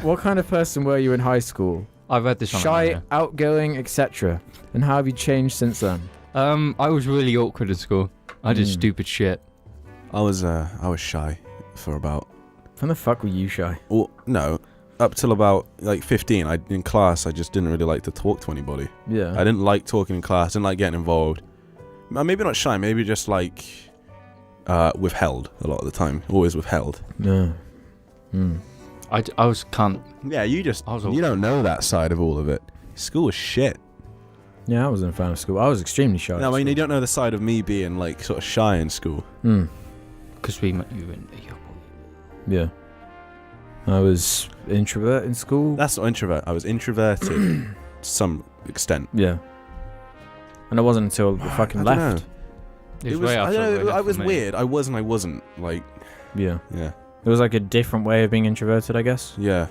What kind of person were you in high school? I've read this one. Shy, outgoing, etc. And how have you changed since then? I was really awkward at school. I did stupid shit. I was shy for about... When the fuck were you shy? Well, no. Up till about, 15, in class, I just didn't really like to talk to anybody. Yeah. I didn't like talking in class, didn't like getting involved. Maybe not shy, maybe just, withheld a lot of the time. Always withheld. Yeah. I was cunt. Yeah, you don't know that side of all of it. School was shit. Yeah, I wasn't a fan of school. I was extremely shy. No, I mean, you don't know the side of me being, sort of shy in school. Because we met you in... Yeah. I was introvert in school. That's not introvert. I was introverted to some extent. Yeah. And it wasn't until we fucking left. It was weird. I was and I wasn't. Yeah. Yeah. It was like a different way of being introverted, I guess. Yeah.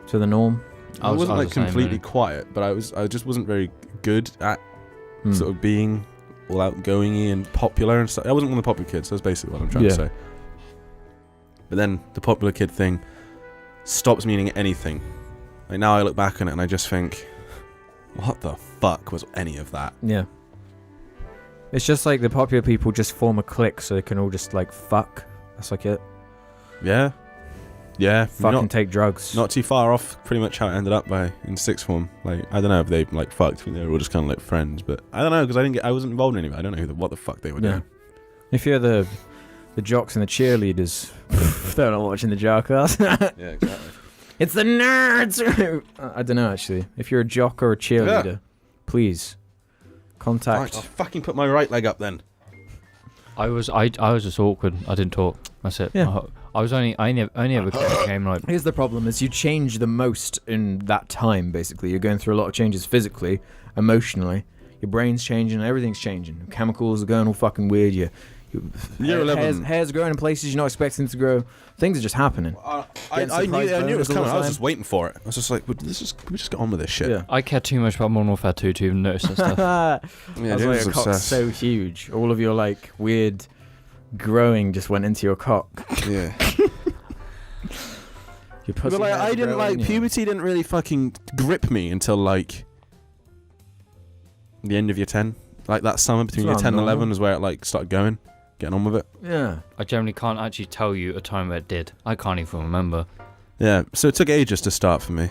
To the norm. I wasn't completely quiet, but I just wasn't very good at sort of being all outgoing and popular and stuff. I wasn't one of the popular kids. That's basically what I'm trying to say. But then the popular kid thing stops meaning anything. Now I look back on it and I just think, what the fuck was any of that? Yeah. It's just like the popular people just form a clique so they can all just fuck. That's like it. Yeah. Yeah. Fucking take drugs. Not too far off pretty much how it ended up in sixth form. I don't know if they fucked. I think they were all just kind of friends, but I don't know because I wasn't involved in any of it. I don't know what the fuck they were doing. If you're the jocks and the cheerleaders, they're not watching the JARCast. Yeah, exactly. It's the nerds. I don't know actually. If you're a jock or a cheerleader, please contact. I'll fucking put my right leg up then. I was just awkward. I didn't talk. That's it. Yeah. I only ever became Here's the problem: is you change the most in that time. Basically, you're going through a lot of changes physically, emotionally. Your brain's changing, everything's changing. Chemicals are going all fucking weird. Year 11. Hair's growing in places you're not expecting to grow. Things are just happening. I knew it was coming. I was just waiting for it. I was just like, can we just get on with this shit? Yeah. I care too much about Modern Warfare 2 to even notice that stuff. Yeah, I was cock's so huge. All of your weird growing just went into your cock. Yeah. Your pussy but I didn't puberty didn't really fucking grip me until the end of year 10. That summer between year 10 and 11 was where it started getting on with it. Yeah. I generally can't actually tell you a time where it did. I can't even remember. Yeah, so it took ages to start for me.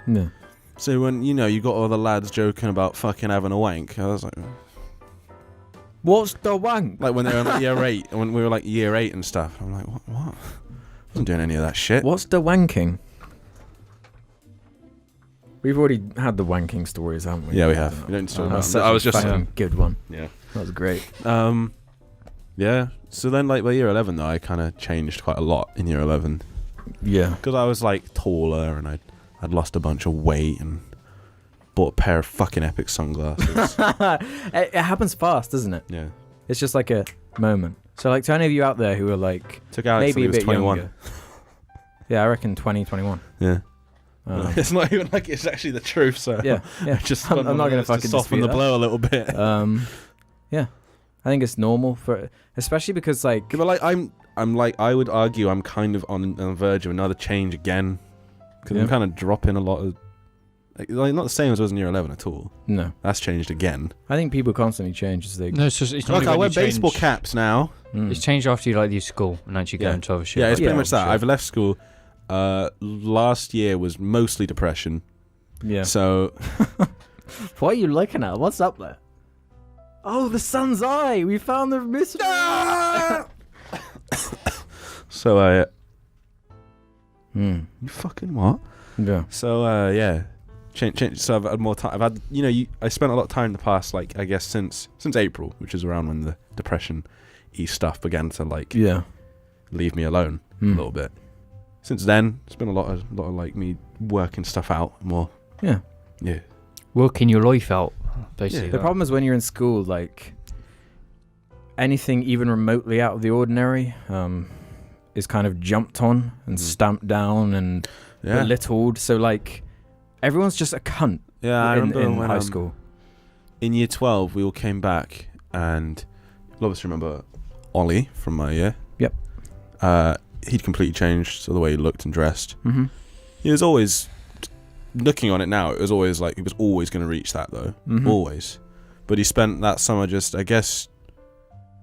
Yeah. So when, you got all the lads joking about fucking having a wank, I was like... What's the wank? When they were in year 8, when we were year 8 and stuff. I'm like, what? I wasn't doing any of that shit. What's the wanking? We've already had the wanking stories, haven't we? Yeah, we have. We don't talk about that. I was just a good one. Yeah. That was great. Yeah. So then, by year 11, though, I kind of changed quite a lot in year 11. Yeah. Because I was, taller and I'd lost a bunch of weight and bought a pair of fucking epic sunglasses. It happens fast, doesn't it? Yeah. It's just a moment. So, to any of you out there who are, took Alex maybe when he was a bit 21. younger. Yeah, I reckon 20, 21. Yeah. It's not even it's actually the truth, so yeah. I'm not going to fucking soften the blow a little bit. Yeah. I think it's normal especially because I would argue I'm kind of on the verge of another change again because I'm kind of dropping a lot of not the same as I was in year 11 at all. No, that's changed again. I think people constantly change as they. No, it's not. Look, I wear baseball caps now. It's changed after you leave school and actually go into other shit. Yeah, it's pretty much that. Sure. I've left school. Last year was mostly depression. Yeah. So, what are you looking at? What's up there? Oh, the sun's eye. We found the mystery. So you fucking what? Yeah. So yeah, change. So I've had more time. I've had I spent a lot of time in the past, I guess since April, which is around when the depression-y stuff began to leave me alone a little bit. Since then, it's been a lot of me working stuff out more. Yeah. Yeah. Working your life out, basically. Yeah. The problem is when you're in school, anything even remotely out of the ordinary is kind of jumped on and stamped down and belittled. So everyone's just a cunt. Yeah, I remember in when high school. In year 12, we all came back, and you'll obviously remember Ollie from my year. Yep. he'd completely changed the way he looked and dressed. Mm-hmm. He was always, looking on it now, it was always like he was always going to reach that though, always. But he spent that summer just, I guess,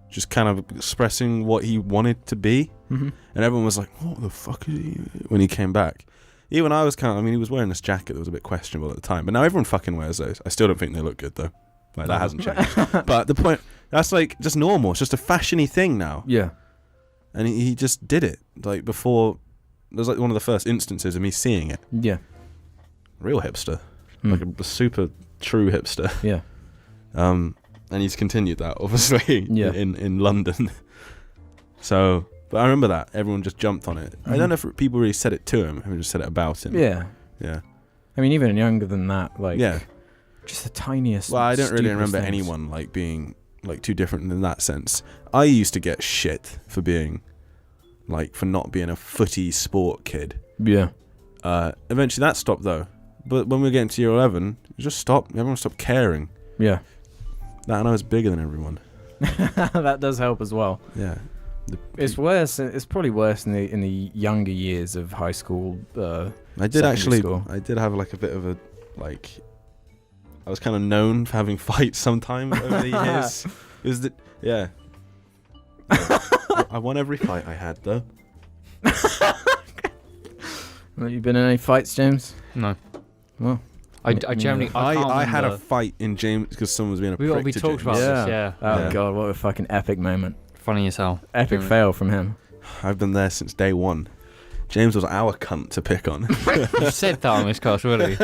just kind of expressing what he wanted to be, and everyone was like, "What the fuck is he?" When he came back, even I was kind of. I mean, he was wearing this jacket that was a bit questionable at the time, but now everyone fucking wears those. I still don't think they look good though. Like that hasn't changed. But the point, that's like just normal. It's just a fashiony thing now. Yeah. And he just did it like before. It was like one of the first instances of me seeing it. Yeah. Real hipster, like a super true hipster. Yeah. And he's continued that obviously in London. So, but I remember that everyone just jumped on it. I don't know if people really said it to him, or just said it about him. Yeah. Yeah. I mean, even younger than that, like, just the tiniest. Well, I don't really remember things. anyone like being like too different in that sense. I used to get shit for being like for not being a footy sport kid. Yeah. Eventually that stopped though. But when we were getting to year 11, it just stopped. Everyone stopped caring. Yeah. That, and I was bigger than everyone. That does help as well. Yeah. It's worse. It's probably worse in the younger years of high school. I did actually. School. I did have like a bit of a like. I was kind of known for having fights sometimes over the years. It was yeah. I won every fight I had though. Have you been in any fights, James? No. Well, I generally. I had a fight in James because someone was being a prick We to talked James. about this. Yeah. Oh god, what a fucking epic moment. Funny as hell. Epic fail from him. I've been there since day one. James was our cunt to pick on. You said that on this cast, really.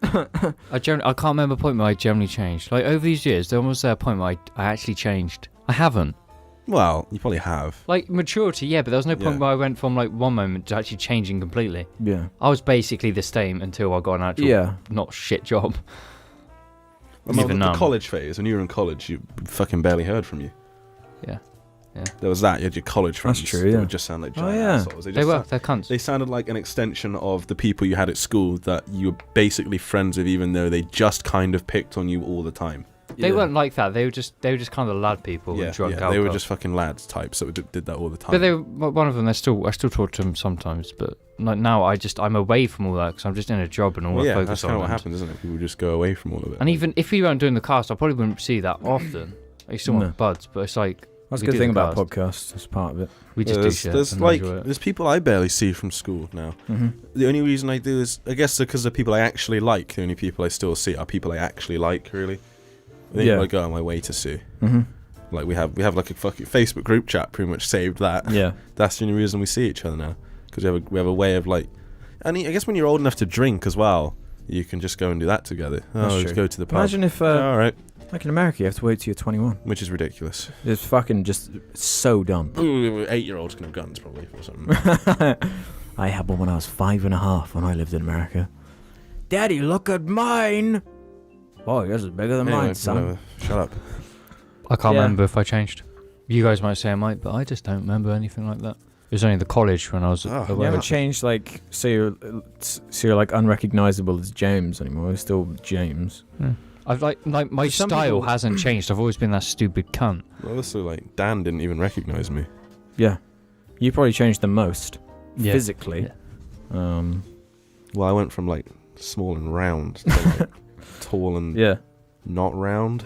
I can't remember a point where I generally changed. Like over these years, there was a point where I actually changed. I haven't. Well, you probably have. Like maturity, yeah, but there was no point where I went from like one moment to actually changing completely. Yeah. I was basically the same until I got an actual not shit job. Well, the college phase, when you were in college, you fucking barely heard from you. Yeah. Yeah. There was that. You had your college friends. That's true, That would just sound like giant assholes. They were. They're cunts. They sounded like an extension of the people you had at school that you were basically friends with, even though they just kind of picked on you all the time. They weren't like that. They were just kind of lad people and drunk alcohol. They were just fucking lads types that did that all the time. But they were, one of them. I still talk to them sometimes. But like now, I'm away from all that because I'm just in a job and all I focus on. That's kind of what happens, isn't it? People just go away from all of it. And even if we weren't doing the cast, I probably wouldn't see that often. I still want buds, but it's like that's a good thing about podcasts. That's part of it. We just do shit. There's people I barely see from school now. The only reason I do is, I guess, because the people I actually like. The only people I still see are people I actually like. Really. I think I go on my way to see. Like we have like a fucking Facebook group chat, pretty much saved that. Yeah, that's the only reason we see each other now, because we have a way of like, and I guess when you're old enough to drink as well, you can just go and do that together. Let's go to the pub. Imagine if all right, like in America, you have to wait till you're 21, which is ridiculous. It's fucking just so dumb. 8-year-olds can have guns probably or something. I had one when I was 5.5 when I lived in America. Daddy, look at mine. Oh, yours is bigger than mine, son. Shut up. I can't remember if I changed. You guys might say I might, but I just don't remember anything like that. It was only the college when I was. You haven't changed, like, so you're like unrecognizable as James anymore. You're still James. Yeah. I've like my style hasn't changed. I've always been that stupid cunt. Well, also like Dan didn't even recognize me. Yeah, you probably changed the most physically. Yeah. Well, I went from like small and round to like tall and not round.